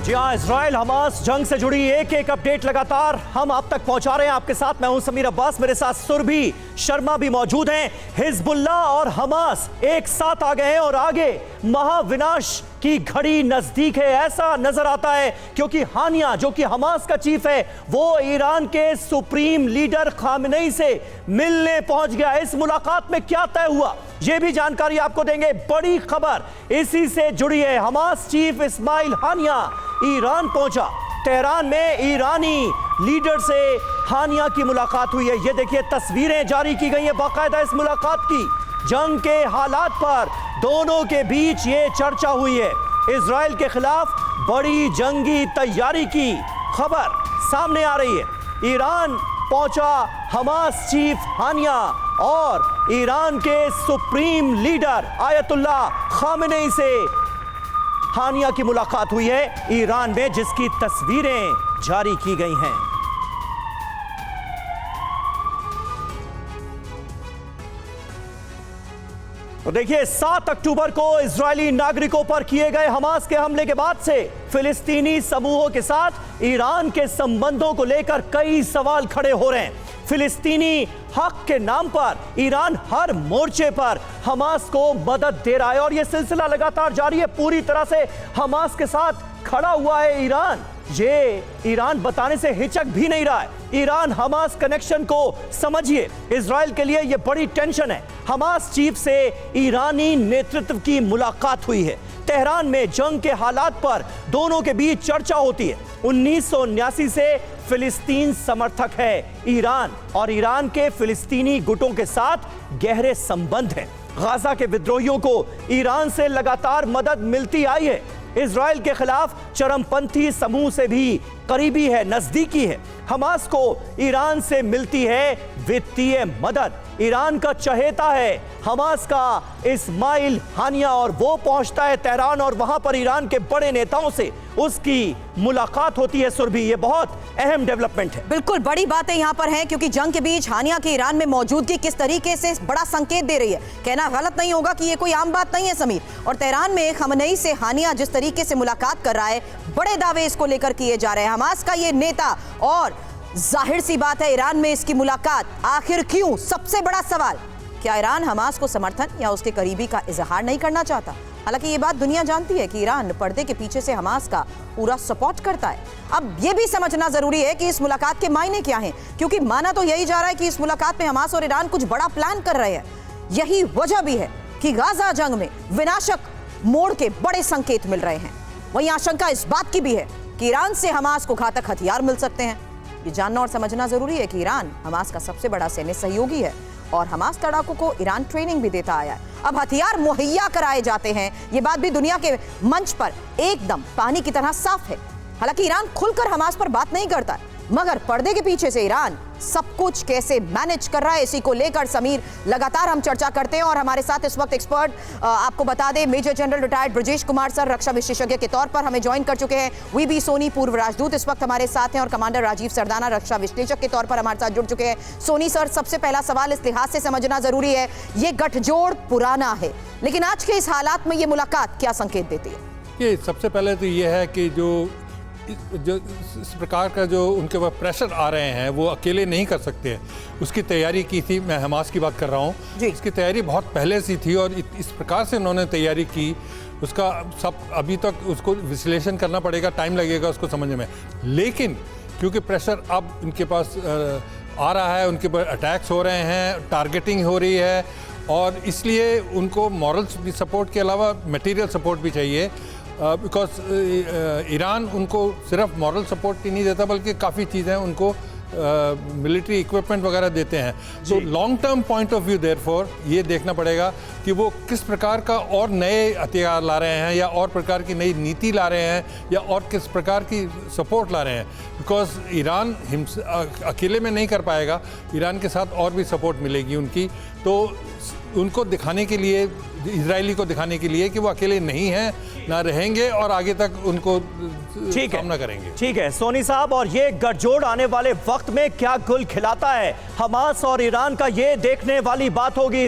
जी हाँ, Israel Hamas जंग से जुड़ी एक एक अपडेट लगातार हम आप तक पहुंचा रहे हैं। आपके साथ मैं हूं समीर अब्बास, मेरे साथ सुरभि शर्मा भी मौजूद हैं। हिजबुल्लाह और हमास एक साथ आ गए हैं और आगे महाविनाश की घड़ी नजदीक है ऐसा नजर आता है, क्योंकि हानिया जो कि हमास का चीफ है वो ईरान के सुप्रीम लीडर खामेनेई से मिलने पहुंच गया। इस मुलाकात में क्या तय हुआ यह भी जानकारी आपको देंगे। बड़ी खबर इसी से जुड़ी है। हमास चीफ इस्माइल हानिया ईरान पहुंचा। तेहरान में ईरानी लीडर से हानिया की मुलाकात हुई है। ये देखिए तस्वीरें जारी की गई है बाकायदा इस मुलाकात की। जंग के हालात पर दोनों के बीच ये चर्चा हुई है। इजराइल के खिलाफ बड़ी जंगी तैयारी की खबर सामने आ रही है। ईरान पहुंचा हमास चीफ हानिया और ईरान के सुप्रीम लीडर आयतुल्लाह खामेनेई से हानिया की मुलाकात हुई है ईरान में, जिसकी तस्वीरें जारी की गई हैं। तो देखिए 7 अक्टूबर को इजरायली नागरिकों पर किए गए हमास के हमले के बाद से फिलिस्तीनी समूहों के साथ ईरान के संबंधों को लेकर कई सवाल खड़े हो रहे हैं। फिलिस्तीनी हक के नाम पर ईरान हर मोर्चे पर हमास को मदद दे रहा है और यह सिलसिला लगातार जारी है। पूरी तरह से हमास के साथ खड़ा हुआ है ईरान। ये ईरान बताने से हिचक भी नहीं रहा है। ईरान हमास कनेक्शन को समझिए, इजराइल के लिए यह बड़ी टेंशन है। हमास चीफ से ईरानी नेतृत्व की मुलाकात हुई है। तेहरान में जंग के हालात पर दोनों के बीच चर्चा होती है। 1979 से फिलिस्तीन समर्थक है ईरान और ईरान के फिलिस्तीनी गुटों के साथ गहरे संबंध हैं। गाजा के विद्रोहियों को ईरान से लगातार मदद मिलती आई है। इजराइल के खिलाफ चरमपंथी समूह से भी करीबी है, नजदीकी है। हमास को ईरान से मिलती है वित्तीय मदद। ईरान का चहेता है हमास का इस्माइल हानिया और वो पहुंचता है तेहरान और वहां पर ईरान के बड़े नेताओं से उसकी मुलाकात होती है। सुरभि, ये बहुत अहम डेवलपमेंट है। बिल्कुल बड़ी बातें यहां पर हैं, क्योंकि जंग के बीच हानिया की ईरान में मौजूदगी किस तरीके से बड़ा संकेत दे रही है। कहना गलत नहीं होगा कि ये कोई आम बात नहीं है समीर। और तेहरान में खामेनेई से हानिया जिस तरीके से मुलाकात कर रहा है, बड़े दावे इसको लेकर किए जा रहे हैं। हमास का ये नेता, और जाहिर सी बात है ईरान में इसकी मुलाकात आखिर क्यों? सबसे बड़ा सवाल, क्या ईरान हमास को समर्थन या उसके करीबी का इजहार नहीं करना चाहता? हालांकि ये बात दुनिया जानती है कि ईरान पर्दे के पीछे से हमास का पूरा सपोर्ट करता है। अब ये भी समझना जरूरी है कि इस मुलाकात के मायने क्या हैं, क्योंकि माना तो यही जा रहा है कि इस मुलाकात में हमास और ईरान कुछ बड़ा प्लान कर रहे हैं। यही वजह भी है कि गाजा जंग में विनाशक मोड़ के बड़े संकेत मिल रहे हैं। वहीं आशंका इस बात की भी है कि ईरान से हमास को घातक हथियार मिल सकते हैं। ये जानना और समझना जरूरी है कि ईरान हमास का सबसे बड़ा सैन्य सहयोगी है और हमास लड़ाकों को ईरान ट्रेनिंग भी देता आया है। अब हथियार मुहैया कराए जाते हैं, ये बात भी दुनिया के मंच पर एकदम पानी की तरह साफ है। हालांकि ईरान खुलकर हमास पर बात नहीं करता है, मगर पर्दे के पीछे से ईरान सब कुछ कैसे मैनेज कर रहा है, इसी को लेकर समीर लगातार हम चर्चा करते हैं। और हमारे साथ इस वक्त एक्सपर्ट, आपको बता दें, major general retired Brajesh Kumar sir रक्षा विशेषज्ञ के तौर पर हमें ज्वाइन कर चुके हैं। वीबी सोनी पूर्व राजदूत इस वक्त हमारे साथ हैं और कमांडर राजीव सरदाना रक्षा विश्लेषक के तौर पर हमारे साथ जुड़ चुके हैं। सोनी सर, सबसे पहला सवाल इस लिहाज से समझना जरूरी है, ये गठजोड़ पुराना है, लेकिन आज के इस हालात में ये मुलाकात क्या संकेत देती है? ये सबसे पहले तो ये है कि जो इस प्रकार का जो उनके ऊपर प्रेशर आ रहे हैं वो अकेले नहीं कर सकते हैं। उसकी तैयारी की थी, मैं हमास की बात कर रहा हूँ, इसकी तैयारी बहुत पहले से थी और इस प्रकार से उन्होंने तैयारी की, उसका सब अभी तक उसको विश्लेषण करना पड़ेगा, टाइम लगेगा उसको समझने में। लेकिन क्योंकि प्रेशर अब उनके पास आ रहा है, उनके ऊपर अटैक्स हो रहे हैं, टारगेटिंग हो रही है, और इसलिए उनको मॉरल सपोर्ट के अलावा मटेरियल सपोर्ट भी चाहिए। बिकॉज ईरान उनको सिर्फ मॉरल सपोर्ट ही नहीं देता, बल्कि काफ़ी चीज़ें उनको मिलिट्री इक्विपमेंट वगैरह देते हैं। तो long term point of view therefore ये देखना पड़ेगा कि वो किस प्रकार का और नए हथियार ला रहे हैं, या और प्रकार की नई नीति ला रहे हैं, या और किस प्रकार की सपोर्ट ला रहे हैं। बिकॉज ईरान अकेले में नहीं कर पाएगा, ईरान के साथ और भी सपोर्ट मिलेगी उनकी। तो उनको दिखाने के लिए, इजरायली को दिखाने के लिए कि वो अकेले नहीं हैं, ना रहेंगे, और आगे तक उनको सामना करेंगे। ठीक है सोनी साहब, और ये गठजोड़ आने वाले वक्त में क्या गुल खिलाता है हमास और ईरान का, ये देखने वाली बात होगी।